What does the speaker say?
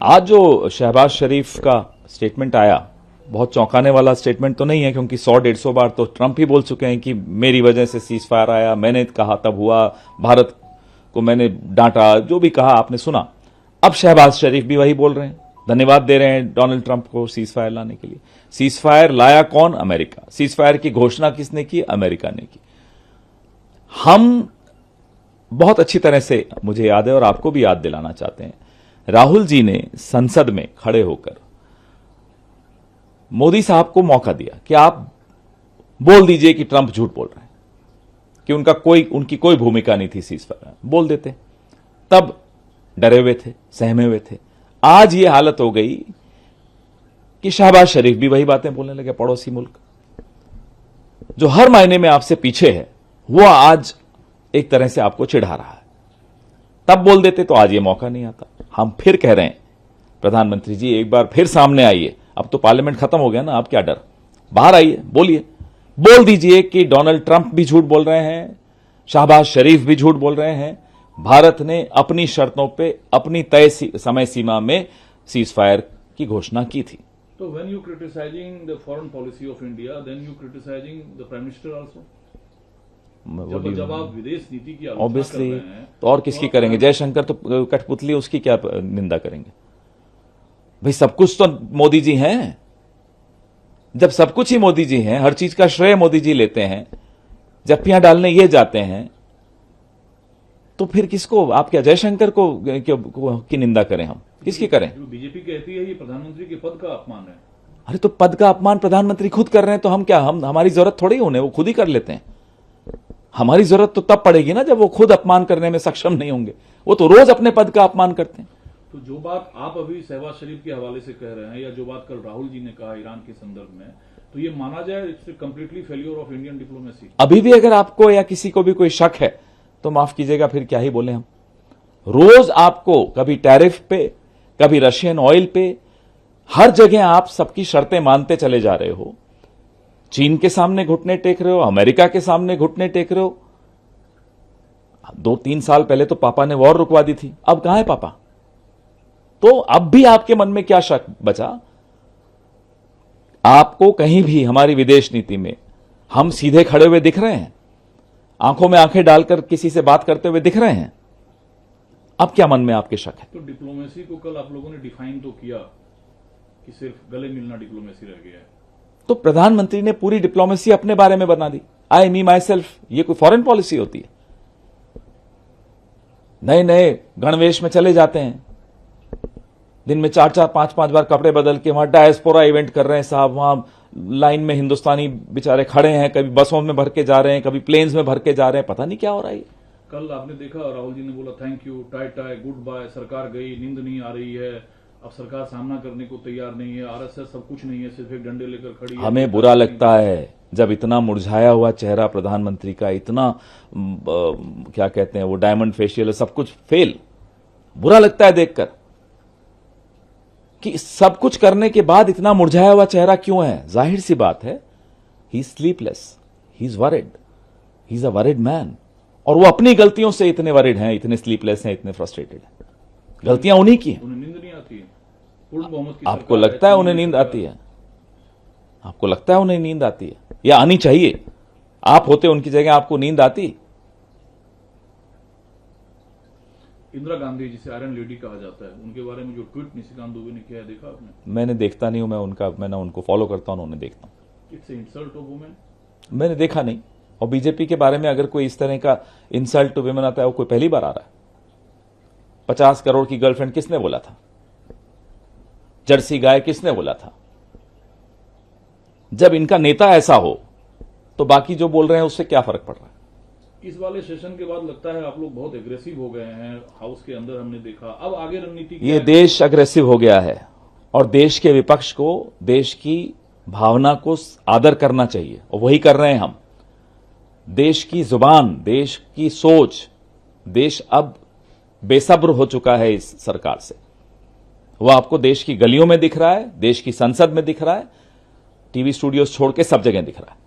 आज जो शहबाज शरीफ का स्टेटमेंट आया, बहुत चौंकाने वाला स्टेटमेंट तो नहीं है, क्योंकि 100-150 बार तो ट्रंप ही बोल चुके हैं कि मेरी वजह से सीज फायर आया, मैंने कहा तब हुआ, भारत को मैंने डांटा, जो भी कहा आपने सुना। अब शहबाज शरीफ भी वही बोल रहे हैं, धन्यवाद दे रहे हैं डोनाल्ड ट्रंप को सीज फायर लाने के लिए। सीज फायर लाया कौन? अमेरिका। सीज फायर की घोषणा किसने की? अमेरिका ने की। हम बहुत अच्छी तरह से, मुझे याद है और आपको भी याद दिलाना चाहते हैं, राहुल जी ने संसद में खड़े होकर मोदी साहब को मौका दिया कि आप बोल दीजिए कि ट्रंप झूठ बोल रहे हैं, कि उनकी कोई भूमिका नहीं थी सीज फायर, बोल देते। तब डरे हुए थे, सहमे हुए थे। आज ये हालत हो गई कि शहबाज शरीफ भी वही बातें बोलने लगे। पड़ोसी मुल्क जो हर महीने में आपसे पीछे है, वो आज एक तरह से आपको चिढ़ा रहा है। तब बोल देते तो आज ये मौका नहीं आता। हम फिर कह रहे हैं, प्रधानमंत्री जी एक बार फिर सामने आइए। अब तो पार्लियामेंट खत्म हो गया ना, अब क्या डर? बाहर आइए, बोलिए, बोल दीजिए कि डोनाल्ड ट्रंप भी झूठ बोल रहे हैं, शहबाज शरीफ भी झूठ बोल रहे हैं। भारत ने अपनी शर्तों पे अपनी तय समय सीमा में सीज फायर की घोषणा की थी। तो when you criticising the foreign policy of India, then you criticising the prime minister also. जब आप विदेश नीति की आलोचना ऑब्वियसली, कर रहे हैं, तो और किसकी करेंगे? जयशंकर तो कठपुतली, उसकी क्या निंदा करेंगे? भाई सब कुछ तो मोदी जी हैं। जब सब कुछ ही मोदी जी हैं, हर चीज का श्रेय मोदी जी लेते हैं, जप्पियां डालने ये जाते हैं, तो फिर किसको, आप क्या जयशंकर को की निंदा करें? हम किसकी करें? बीजेपी कहती है ये प्रधानमंत्री के पद का अपमान है। अरे तो पद का अपमान प्रधानमंत्री खुद कर रहे हैं, तो हम क्या, हमारी जरूरत थोड़ी है उन्हें, वो खुद ही कर लेते हैं। हमारी जरूरत तो तब पड़ेगी ना जब वो खुद अपमान करने में सक्षम नहीं होंगे। वो तो रोज अपने पद का अपमान करते हैं। तो जो बात आप अभी शहबाज शरीफ के हवाले से कह रहे हैं, या जो बात कल राहुल जी ने कहा ईरान के संदर्भ में, तो ये माना जाए it's completely failure of Indian diplomacy. अभी भी अगर आपको या किसी को भी कोई शक है तो माफ कीजिएगा, फिर क्या ही बोले हम। रोज आपको कभी टैरिफ पे, कभी रशियन ऑयल पे, हर जगह आप सबकी शर्तें मानते चले जा रहे हो। चीन के सामने घुटने टेक रहे हो, अमेरिका के सामने घुटने टेक रहे हो। 2-3 साल पहले तो पापा ने वॉर रुकवा दी थी, अब कहां है पापा? तो अब भी आपके मन में क्या शक बचा? आपको कहीं भी हमारी विदेश नीति में हम सीधे खड़े हुए दिख रहे हैं, आंखों में आंखें डालकर किसी से बात करते हुए दिख रहे हैं? अब क्या मन में आपके शक है? तो डिप्लोमेसी को कल आप लोगों ने डिफाइन तो किया कि सिर्फ गले मिलना डिप्लोमेसी रह गया है। तो प्रधानमंत्री ने पूरी डिप्लोमेसी अपने बारे में बना दी। आई मी माई सेल्फ, ये कोई फॉरेन पॉलिसी होती है? नए नए गणवेश में चले जाते हैं, दिन में 4-4, 5-5 बार कपड़े बदल के वहां डायस्पोरा इवेंट कर रहे हैं साहब। वहां लाइन में हिंदुस्तानी बेचारे खड़े हैं, कभी बसों में भर के जा रहे हैं, कभी प्लेन्स में भर के जा रहे हैं, पता नहीं क्या हो रहा है। कल आपने देखा राहुल जी ने बोला थैंक यू, टाई टाई, गुड बाय, सरकार गई, नींद नहीं आ रही है, अब सरकार सामना करने को तैयार नहीं है, आरएसएस सब कुछ नहीं है, सिर्फ एक डंडे लेकर खड़ी है। हमें बुरा लगता है जब इतना मुरझाया हुआ चेहरा प्रधानमंत्री का, इतना क्या कहते हैं वो, डायमंड फेशियल, सब कुछ फेल। बुरा लगता है देखकर कि सब कुछ करने के बाद इतना मुरझाया हुआ चेहरा क्यों है? जाहिर सी बात है, he is sleepless, he is worried, he is a worried man. और वो अपनी गलतियों से इतने वरिड हैं, इतने स्लीपलेस हैं, इतने फ्रस्ट्रेटेड हैं। गलतियां उन्हीं की हैं। उन्हें नींद नहीं आती है। पूर्ण बहुमत की आपको लगता है उन्हें नींद आती है? आपको लगता है उन्हें नींद आती है या आनी चाहिए? आप होते उनकी जगह, आपको नींद आती? इंदिरा गांधी जिसे आयरन लेडी कहा जाता है, उनके बारे में जो ट्वीट निशिकांत दुबे ने किया है, देखा आपने? मैंने देखता नहीं हूं, मैं ना उनको फॉलो करता हूं, उन्हें देखता हूं। It's insult to women. मैंने देखा नहीं। और बीजेपी के बारे में अगर कोई इस तरह का इंसल्ट टू विमेन आता है, वो कोई पहली बार आ रहा है? 50 करोड़ की गर्लफ्रेंड किसने बोला था? जर्सी गाय किसने बोला था? जब इनका नेता ऐसा हो तो बाकी जो बोल रहे हैं उससे क्या फर्क पड़ रहा है? इस वाले सेशन के बाद लगता है आप लोग बहुत एग्रेसिव हो गए हैं हाउस के अंदर, हमने देखा। अब आगे रणनीति क्या ये है? देश अग्रेसिव हो गया है और देश के विपक्ष को देश की भावना को आदर करना चाहिए, और वही कर रहे हैं हम। देश की जुबान, देश की सोच, देश अब बेसब्र हो चुका है इस सरकार से। वह आपको देश की गलियों में दिख रहा है, देश की संसद में दिख रहा है, टीवी स्टूडियोज छोड़ के सब जगह दिख रहा है।